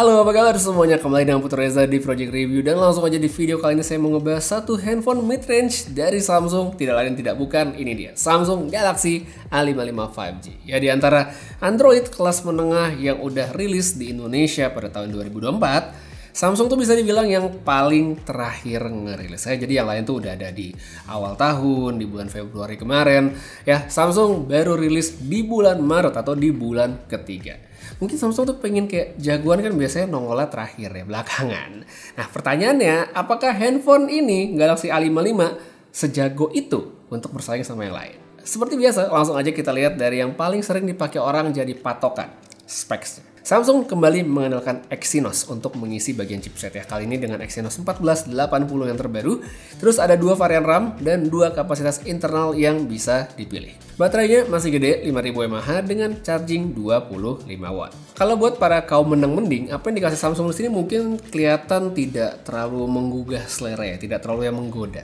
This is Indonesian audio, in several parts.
Halo, apa kabar semuanya? Kembali dengan Putra Reza di Project Review. Dan langsung aja di video kali ini saya mau ngebahas satu handphone mid-range dari Samsung. Tidak lain tidak bukan, ini dia Samsung Galaxy A55 5G. Ya, di antara Android kelas menengah yang udah rilis di Indonesia pada tahun 2024, Samsung tuh bisa dibilang yang paling terakhir ngerilis. Jadi yang lain tuh udah ada di awal tahun, di bulan Februari kemarin. Ya, Samsung baru rilis di bulan Maret atau di bulan ketiga. Mungkin Samsung tuh pengen kayak jagoan kan biasanya nongolnya terakhir ya, belakangan. Nah, pertanyaannya, apakah handphone ini Galaxy A55 sejago itu untuk bersaing sama yang lain? Seperti biasa, langsung aja kita lihat dari yang paling sering dipakai orang jadi patokan, specs. Samsung kembali mengandalkan Exynos untuk mengisi bagian chipset ya. Kali ini dengan Exynos 1480 yang terbaru. Terus ada 2 varian RAM dan 2 kapasitas internal yang bisa dipilih. Baterainya masih gede 5000 mAh dengan charging 25 watt. Kalau buat para kaum meneng-mending, apa yang dikasih Samsung di sini mungkin kelihatan tidak terlalu menggugah selera ya, tidak terlalu yang menggoda.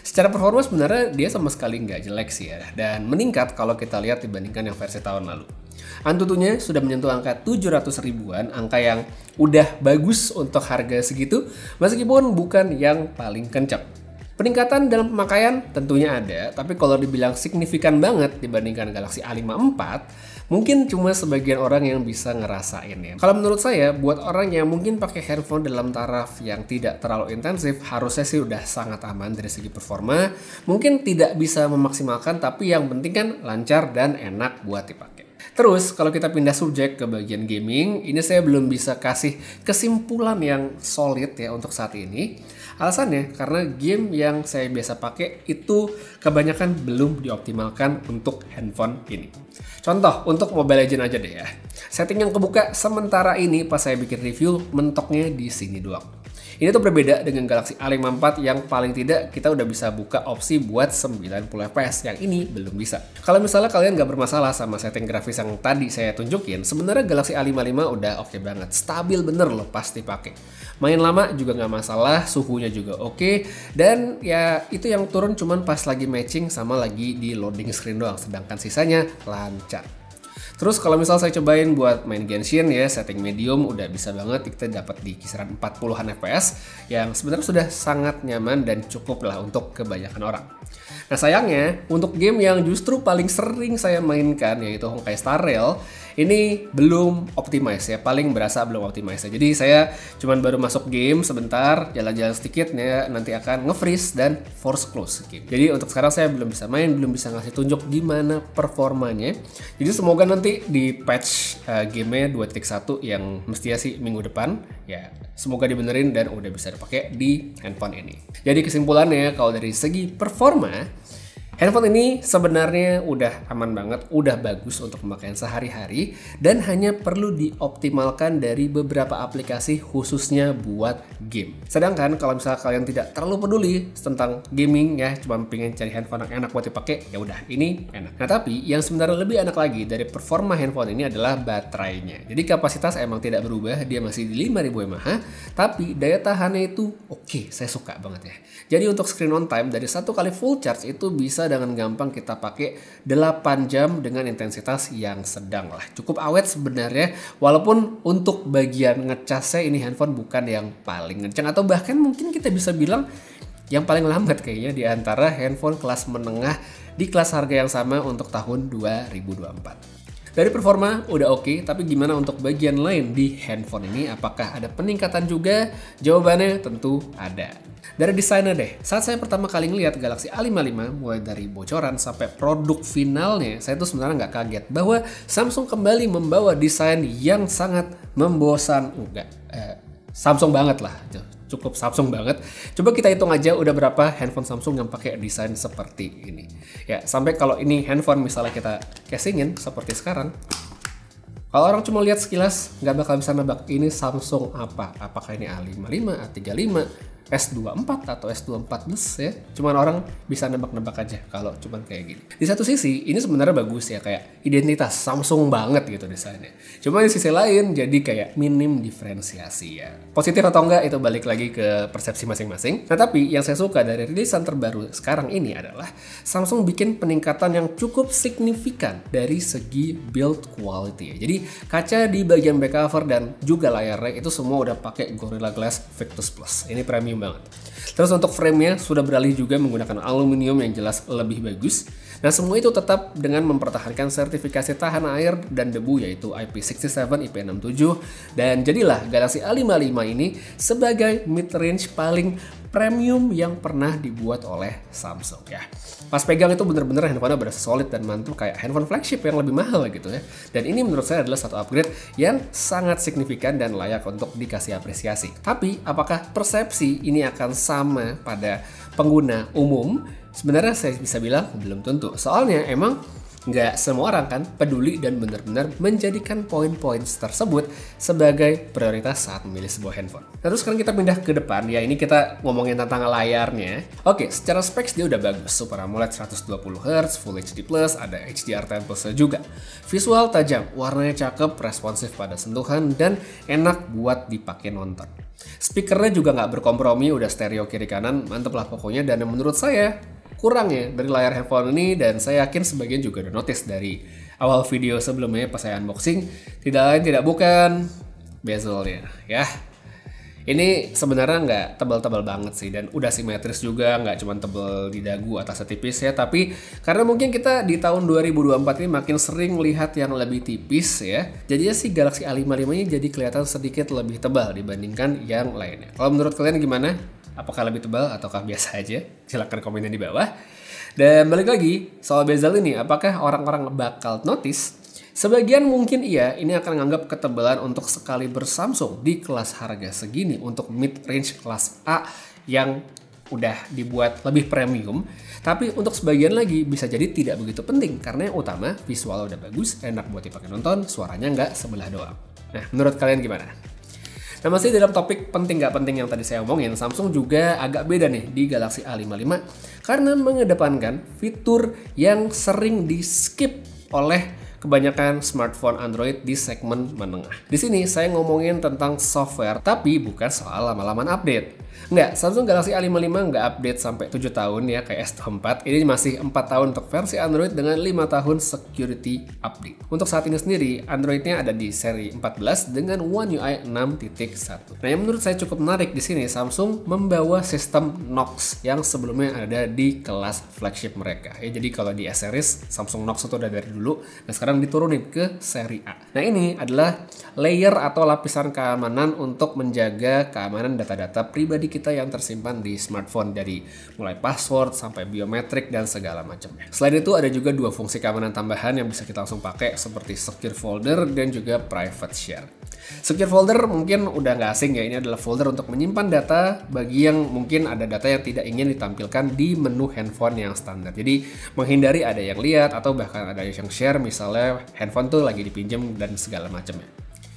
Secara performa sebenarnya dia sama sekali nggak jelek sih ya, dan meningkat kalau kita lihat dibandingkan yang versi tahun lalu. Antutunya sudah menyentuh angka 700 ribuan, angka yang udah bagus untuk harga segitu, meskipun bukan yang paling kencang. Peningkatan dalam pemakaian tentunya ada, tapi kalau dibilang signifikan banget dibandingkan Galaxy A54, mungkin cuma sebagian orang yang bisa ngerasain ya. Kalau menurut saya, buat orang yang mungkin pakai handphone dalam taraf yang tidak terlalu intensif, harusnya sih udah sangat aman dari segi performa. Mungkin tidak bisa memaksimalkan, tapi yang penting kan lancar dan enak buat dipakai. Terus, kalau kita pindah subjek ke bagian gaming, ini saya belum bisa kasih kesimpulan yang solid ya untuk saat ini. Alasannya, karena game yang saya biasa pakai itu kebanyakan belum dioptimalkan untuk handphone ini. Contoh, untuk Mobile Legends aja deh ya. Setting yang kebuka sementara ini pas saya bikin review, mentoknya di sini doang. Ini tuh berbeda dengan Galaxy A54 yang paling tidak kita udah bisa buka opsi buat 90 fps, yang ini belum bisa. Kalau misalnya kalian nggak bermasalah sama setting grafis yang tadi saya tunjukin, sebenarnya Galaxy A55 udah oke banget, stabil bener loh pas dipakai. Main lama juga nggak masalah, suhunya juga oke, dan ya itu yang turun cuman pas lagi matching sama lagi di loading screen doang, sedangkan sisanya lancar. Terus kalau misal saya cobain buat main Genshin ya, setting medium udah bisa banget, kita dapat di kisaran 40-an fps yang sebenarnya sudah sangat nyaman dan cukup lah untuk kebanyakan orang. Nah sayangnya, untuk game yang justru paling sering saya mainkan yaitu Honkai Star Rail, ini belum optimize ya, paling berasa belum optimize ya. Jadi saya cuman baru masuk game sebentar, jalan-jalan sedikit ya, nanti akan nge-freeze dan force close game. Jadi untuk sekarang saya belum bisa main, belum bisa ngasih tunjuk gimana performanya. Jadi semoga nanti di patch gamenya 2.1 yang mestinya sih minggu depan ya, semoga dibenerin dan udah bisa dipakai di handphone ini. Jadi kesimpulannya, kalau dari segi performa, handphone ini sebenarnya udah aman banget, udah bagus untuk pemakaian sehari-hari, dan hanya perlu dioptimalkan dari beberapa aplikasi khususnya buat game. Sedangkan kalau misalnya kalian tidak terlalu peduli tentang gaming ya, cuma pengen cari handphone yang enak buat dipakai, ya udah ini enak. Nah tapi yang sebenarnya lebih enak lagi dari performa handphone ini adalah baterainya. Jadi kapasitas emang tidak berubah, dia masih di 5000 mAh, tapi daya tahannya itu oke, saya suka banget ya. Jadi untuk screen on time dari 1 kali full charge itu bisa dengan gampang kita pakai 8 jam dengan intensitas yang sedang lah. Cukup awet sebenarnya, walaupun untuk bagian ngecasnya ini handphone bukan yang paling kencang, atau bahkan mungkin kita bisa bilang yang paling lambat kayaknya di antara handphone kelas menengah di kelas harga yang sama untuk tahun 2024. Dari performa udah oke, tapi gimana untuk bagian lain di handphone ini? Apakah ada peningkatan juga? Jawabannya tentu ada. Dari desainnya deh, saat saya pertama kali ngeliat Galaxy A55, mulai dari bocoran sampai produk finalnya, saya tuh sebenarnya nggak kaget bahwa Samsung kembali membawa desain yang sangat membosankan. Samsung banget lah, cukup Samsung banget. Coba kita hitung aja udah berapa handphone Samsung yang pakai desain seperti ini. Ya, sampai kalau ini handphone misalnya kita casingin seperti sekarang, kalau orang cuma lihat sekilas nggak bakal bisa nebak ini Samsung apa. Apakah ini A55, A35, S24 atau S24 Plus ya. Cuman orang bisa nebak-nebak aja kalau cuman kayak gini. Di satu sisi ini sebenarnya bagus ya, kayak identitas Samsung banget gitu desainnya. Cuma di sisi lain jadi kayak minim diferensiasi ya. Positif atau enggak itu balik lagi ke persepsi masing-masing. Nah tapi yang saya suka dari rilisan terbaru sekarang ini adalah Samsung bikin peningkatan yang cukup signifikan dari segi build quality ya. Jadi kaca di bagian back cover dan juga layarnya itu semua udah pakai Gorilla Glass Victus Plus. Ini premium banget. Terus untuk frame-nya sudah beralih juga menggunakan aluminium yang jelas lebih bagus. Nah semua itu tetap dengan mempertahankan sertifikasi tahan air dan debu yaitu IP67, IP67, dan jadilah Galaxy A55 ini sebagai mid-range paling premium yang pernah dibuat oleh Samsung ya. Pas pegang itu bener-bener handphone berasa solid dan mantap kayak handphone flagship yang lebih mahal gitu ya. Dan ini menurut saya adalah satu upgrade yang sangat signifikan dan layak untuk dikasih apresiasi. Tapi apakah persepsi ini akan sama pada pengguna umum? Sebenarnya saya bisa bilang belum tentu. Soalnya emang nggak semua orang kan peduli dan benar-benar menjadikan poin-poin tersebut sebagai prioritas saat memilih sebuah handphone. Terus sekarang kita pindah ke depan, ya ini kita ngomongin tentang layarnya. Oke, secara specs dia udah bagus, Super AMOLED 120Hz, Full HD+, ada HDR10+ juga. Visual tajam, warnanya cakep, responsif pada sentuhan, dan enak buat dipakai nonton. Speakernya juga nggak berkompromi, udah stereo kiri kanan, mantep lah pokoknya. Dan menurut saya kurang ya dari layar handphone ini, dan saya yakin sebagian juga udah notice dari awal video sebelumnya pas saya unboxing, tidak lain tidak bukan bezelnya ya. Ini sebenarnya nggak tebal-tebal banget sih, dan udah simetris juga, nggak cuma tebal di dagu atasnya tipis ya, tapi karena mungkin kita di tahun 2024 ini makin sering lihat yang lebih tipis ya, jadinya sih Galaxy A55 ini jadi kelihatan sedikit lebih tebal dibandingkan yang lainnya. Kalau menurut kalian gimana? Apakah lebih tebal ataukah biasa aja? Silahkan komennya di bawah. Dan balik lagi, soal bezel ini, apakah orang-orang bakal notice? Sebagian mungkin iya, ini akan menganggap ketebalan untuk sekali Samsung di kelas harga segini untuk mid-range kelas A yang udah dibuat lebih premium. Tapi untuk sebagian lagi bisa jadi tidak begitu penting, karena yang utama visual udah bagus, enak buat dipakai nonton, suaranya nggak sebelah doang. Nah, menurut kalian gimana? Nah masih dalam topik penting gak penting yang tadi saya omongin, Samsung juga agak beda nih di Galaxy A55 karena mengedepankan fitur yang sering di skip oleh kebanyakan smartphone Android di segmen menengah. Di sini saya ngomongin tentang software, tapi bukan soal lama-lamaan update. Nggak, Samsung Galaxy A55 nggak update sampai 7 tahun ya kayak S24. Ini masih 4 tahun untuk versi Android dengan 5 tahun security update. Untuk saat ini sendiri, Androidnya ada di seri 14 dengan One UI 6.1. Nah, yang menurut saya cukup menarik di sini, Samsung membawa sistem Knox yang sebelumnya ada di kelas flagship mereka. Ya, jadi kalau di S-series, Samsung Knox itu udah dari dulu, dan sekarang diturunin ke seri A. Nah, ini adalah layer atau lapisan keamanan untuk menjaga keamanan data-data pribadi kita yang tersimpan di smartphone, dari mulai password sampai biometrik dan segala macamnya. Selain itu ada juga 2 fungsi keamanan tambahan yang bisa kita langsung pakai seperti Secure Folder dan juga Private Share. Secure Folder mungkin udah nggak asing ya, ini adalah folder untuk menyimpan data bagi yang mungkin ada data yang tidak ingin ditampilkan di menu handphone yang standar. Jadi menghindari ada yang lihat atau bahkan ada yang share, misalnya handphone tuh lagi dipinjam dan segala macamnya.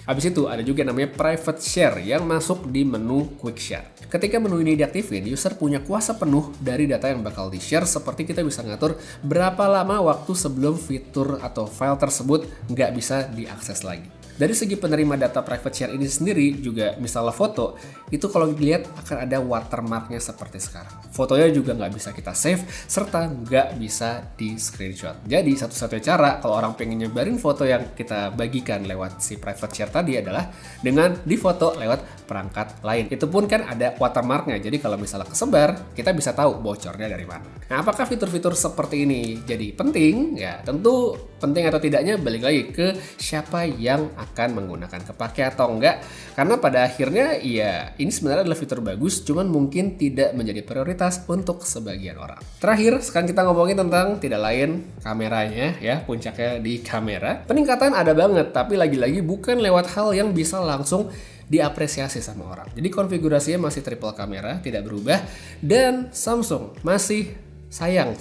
Habis itu ada juga namanya Private Share yang masuk di menu Quick Share. Ketika menu ini diaktifin, user punya kuasa penuh dari data yang bakal di-share, seperti kita bisa ngatur berapa lama waktu sebelum fitur atau file tersebut nggak bisa diakses lagi. Dari segi penerima data private share ini sendiri juga, misalnya foto, itu kalau dilihat akan ada watermarknya seperti sekarang. Fotonya juga nggak bisa kita save, serta nggak bisa di screenshot. Jadi satu-satunya cara kalau orang pengen nyebarin foto yang kita bagikan lewat si private share tadi adalah dengan difoto lewat perangkat lain. Itu pun kan ada watermarknya, jadi kalau misalnya kesebar, kita bisa tahu bocornya dari mana. Nah, apakah fitur-fitur seperti ini jadi penting? Ya, tentu penting atau tidaknya balik lagi ke siapa yang akan menggunakan, kepake atau enggak. Karena pada akhirnya ya ini sebenarnya adalah fitur bagus, cuman mungkin tidak menjadi prioritas untuk sebagian orang. Terakhir, sekarang kita ngomongin tentang tidak lain kameranya ya, puncaknya di kamera. Peningkatan ada banget, tapi lagi-lagi bukan lewat hal yang bisa langsung diapresiasi sama orang. Jadi konfigurasinya masih triple kamera, tidak berubah, dan Samsung masih sayang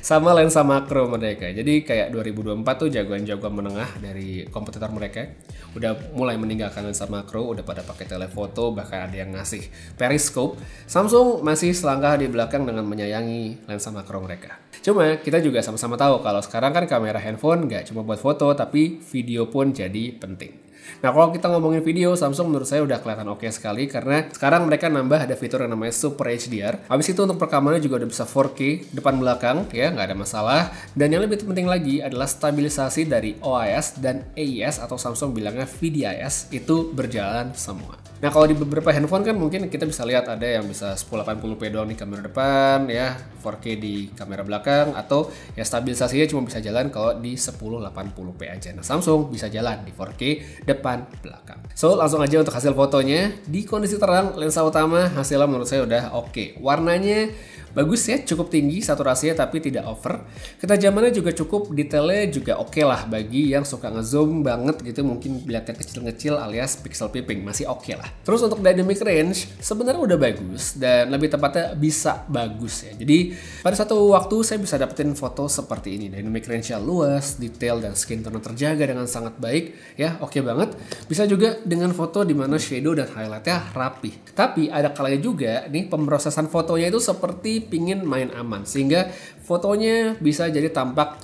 sama lensa makro mereka. Jadi kayak 2024 tuh jagoan-jagoan menengah dari kompetitor mereka udah mulai meninggalkan lensa makro, udah pada pakai telefoto, bahkan ada yang ngasih periscope. Samsung masih selangkah di belakang dengan menyayangi lensa makro mereka. Cuma kita juga sama-sama tahu kalau sekarang kan kamera handphone nggak cuma buat foto, tapi video pun jadi penting. Nah, kalau kita ngomongin video, Samsung menurut saya udah kelihatan oke sekali karena sekarang mereka nambah ada fitur yang namanya Super HDR. Habis itu untuk perekamannya juga udah bisa 4K depan belakang, ya nggak ada masalah. Dan yang lebih penting lagi adalah stabilisasi dari OIS dan AIS atau Samsung bilangnya VDIS itu berjalan semua. Nah, kalau di beberapa handphone kan mungkin kita bisa lihat ada yang bisa 1080p doang di kamera depan, ya 4K di kamera belakang, atau ya stabilisasinya cuma bisa jalan kalau di 1080p aja. Nah, Samsung bisa jalan di 4K depan belakang. So, langsung aja untuk hasil fotonya. Di kondisi terang, lensa utama hasilnya menurut saya udah oke. Warnanya bagus ya, cukup tinggi saturasinya tapi tidak over. Ketajamannya juga cukup, detailnya juga oke lah bagi yang suka ngezoom banget gitu, mungkin lihatnya kecil-kecil alias pixel peeping, masih oke lah. Terus untuk dynamic range sebenarnya udah bagus dan lebih tepatnya bisa bagus ya. Jadi pada satu waktu saya bisa dapetin foto seperti ini. Dynamic range-nya luas, detail dan skin tone terjaga dengan sangat baik ya, oke banget. Bisa juga dengan foto dimana shadow dan highlightnya rapi. Tapi ada kalanya juga nih pemrosesan fotonya itu seperti pingin main aman sehingga fotonya bisa jadi tampak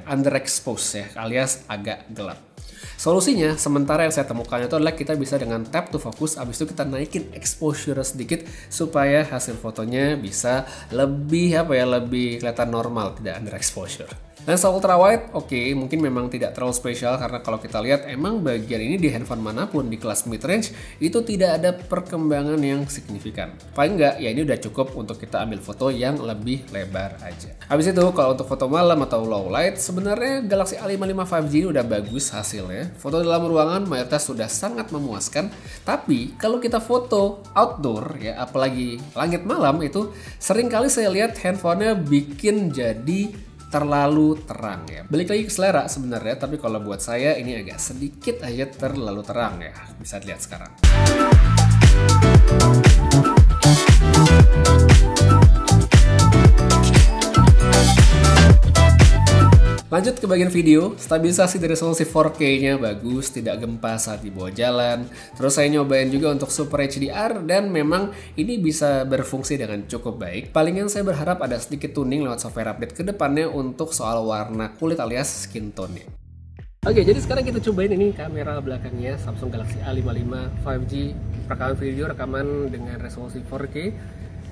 underexposed ya, alias agak gelap. Solusinya sementara yang saya temukan itu adalah kita bisa dengan tap to focus, abis itu kita naikin exposure sedikit supaya hasil fotonya bisa lebih lebih kelihatan normal, tidak underexposure. Lensa ultrawide oke, mungkin memang tidak terlalu spesial karena kalau kita lihat emang bagian ini di handphone manapun di kelas mid range itu tidak ada perkembangan yang signifikan. Paling enggak ya ini udah cukup untuk kita ambil foto yang lebih lebar aja. Habis itu kalau untuk foto malam atau low light sebenarnya Galaxy A55 5G ini udah bagus hasilnya. Foto dalam ruangan mayoritas sudah sangat memuaskan, tapi kalau kita foto outdoor ya apalagi langit malam itu sering kali saya lihat handphonenya bikin jadi terlalu terang ya. Balik lagi ke selera sebenarnya, tapi kalau buat saya ini agak sedikit aja terlalu terang ya. Bisa dilihat sekarang. Lanjut ke bagian video, stabilisasi dari resolusi 4K-nya bagus, tidak gempa saat dibawa jalan. Terus saya nyobain juga untuk Super HDR dan memang ini bisa berfungsi dengan cukup baik. Palingan saya berharap ada sedikit tuning lewat software update ke depannya untuk soal warna kulit alias skin tone-nya. Oke, jadi sekarang kita cobain ini kamera belakangnya Samsung Galaxy A55 5G. Rekaman video, rekaman dengan resolusi 4K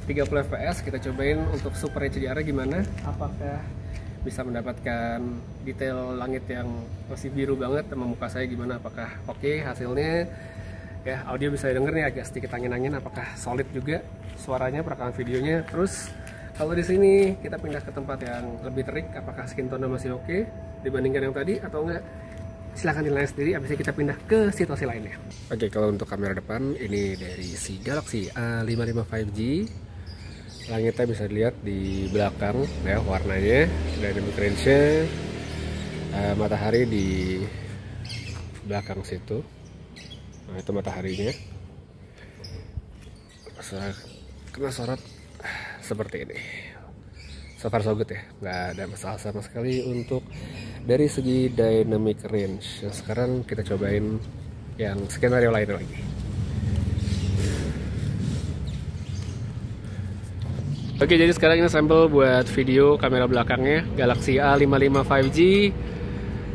30 fps. Kita cobain untuk Super HDR-nya gimana, apakah bisa mendapatkan detail langit yang masih biru banget sama muka saya gimana, apakah oke hasilnya ya. Audio bisa denger nih agak sedikit angin-angin, apakah solid juga suaranya, perekaman videonya. Terus kalau di sini kita pindah ke tempat yang lebih terik, apakah skin tone masih oke dibandingkan yang tadi atau enggak, silahkan dinilai sendiri. Habisnya kita pindah ke situasi lainnya. Oke, kalau untuk kamera depan ini dari si Galaxy A55 5G. Langitnya bisa dilihat di belakang ya, warnanya, dynamic range-nya, matahari di belakang situ. Nah, itu mataharinya. Kena sorot seperti ini. So far so good ya, nggak ada masalah sama sekali untuk dari segi dynamic range. Nah, sekarang kita cobain yang skenario lain lagi. Oke, jadi sekarang ini sampel buat video kamera belakangnya Galaxy A55 5G,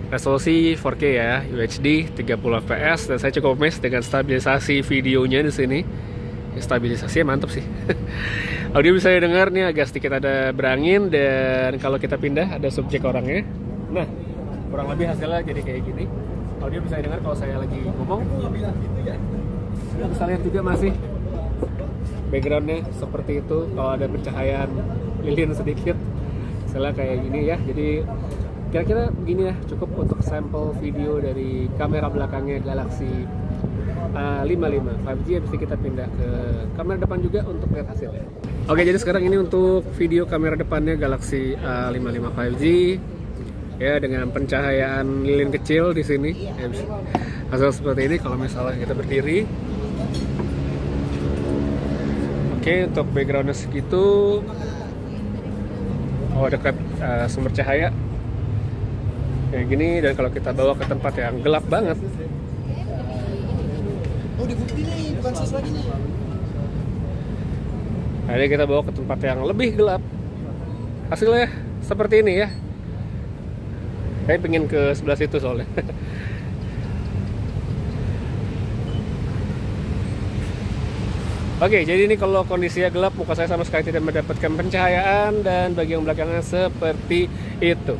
resolusi 4K ya, UHD 30 fps, dan saya cukup amazed dengan stabilisasi videonya di sini. Ya, stabilisasinya mantap sih. Audio bisa dengar nih agak sedikit ada berangin, dan kalau kita pindah ada subjek orangnya. Nah, kurang lebih hasilnya jadi kayak gini. Audio bisa dengar kalau saya lagi ngomong. Bisa lihat juga masih backgroundnya seperti itu, kalau ada pencahayaan lilin sedikit misalnya kayak gini ya. Jadi kira-kira begini ya, cukup untuk sampel video dari kamera belakangnya Galaxy A55 5G. Habis kita pindah ke kamera depan juga untuk lihat hasilnya. Oke, jadi sekarang ini untuk video kamera depannya Galaxy A55 5G ya, dengan pencahayaan lilin kecil di sini. Hasil seperti ini kalau misalnya kita berdiri. Oke, untuk backgroundnya segitu. dekat sumber cahaya kayak gini, dan kalau kita bawa ke tempat yang gelap banget, di bukti nih, bukan sus lagi nih. jadi kita bawa ke tempat yang lebih gelap, hasilnya seperti ini ya. Saya pengen ke sebelah situ soalnya. Oke, jadi ini kalau kondisinya gelap, muka saya sama sekali tidak mendapatkan pencahayaan, dan bagian belakangnya seperti itu.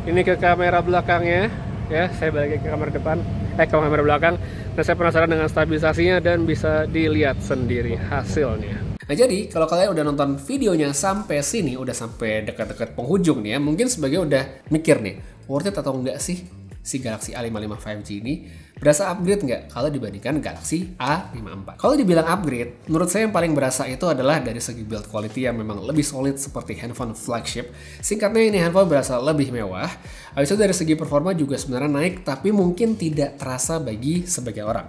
Ini ke kamera belakangnya, ya. Saya balik ke kamera depan, ke kamera belakang. Dan saya penasaran dengan stabilisasinya, dan bisa dilihat sendiri hasilnya. Nah, jadi kalau kalian udah nonton videonya sampai sini, udah sampai dekat-dekat penghujung nih ya, mungkin sebagai udah mikir nih, worth it atau enggak sih si Galaxy A55 5G ini? Berasa upgrade nggak kalau dibandingkan Galaxy A54? Kalau dibilang upgrade, menurut saya yang paling berasa itu adalah dari segi build quality yang memang lebih solid seperti handphone flagship. Singkatnya, ini handphone berasa lebih mewah. Habis itu dari segi performa juga sebenarnya naik, tapi mungkin tidak terasa bagi sebagai orang.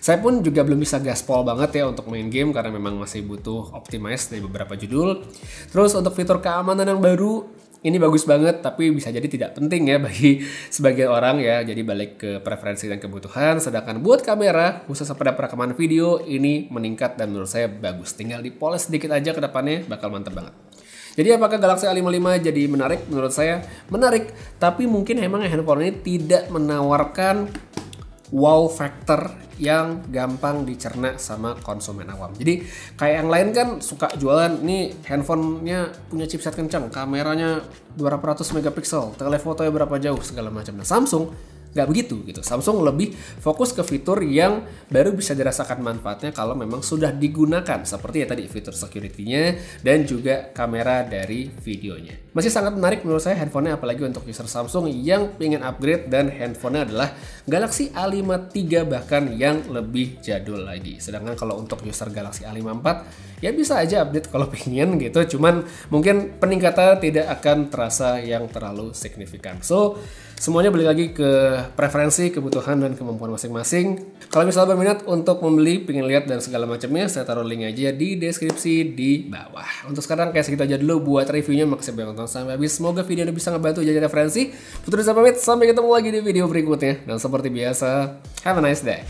Saya pun juga belum bisa gaspol banget ya untuk main game karena memang masih butuh optimize dari beberapa judul. Terus untuk fitur keamanan yang baru, ini bagus banget, tapi bisa jadi tidak penting ya bagi sebagian orang ya. Jadi balik ke preferensi dan kebutuhan. Sedangkan buat kamera, khusus pada perekaman video, ini meningkat dan menurut saya bagus. Tinggal dipoles sedikit aja ke depannya, bakal mantep banget. Jadi apakah Galaxy A55 jadi menarik? Menurut saya menarik, tapi mungkin emang handphone ini tidak menawarkan wow factor yang gampang dicerna sama konsumen awam. Jadi kayak yang lain kan suka jualan nih handphonenya punya chipset kencang, kameranya 200 megapiksel, telefotonya berapa jauh segala macam. Nah, Samsung nggak begitu gitu. Samsung lebih fokus ke fitur yang baru bisa dirasakan manfaatnya kalau memang sudah digunakan, seperti ya tadi fitur security-nya dan juga kamera dari videonya. Masih sangat menarik menurut saya handphonenya, apalagi untuk user Samsung yang pengen upgrade dan handphonenya adalah Galaxy A53 bahkan yang lebih jadul lagi. Sedangkan kalau untuk user Galaxy A54 ya bisa aja update kalau pengen gitu, cuman mungkin peningkatan tidak akan terasa yang terlalu signifikan. So semuanya balik lagi ke preferensi, kebutuhan, dan kemampuan masing-masing. Kalau misalnya berminat untuk membeli, pengen lihat dan segala macamnya, saya taruh link aja di deskripsi di bawah. Untuk sekarang kayak segitu aja dulu buat reviewnya. Makasih banyak nonton sampai habis. Semoga video ini bisa ngebantu jadi referensi. Putri Rizal pamit, sampai ketemu lagi di video berikutnya. Dan seperti biasa, have a nice day.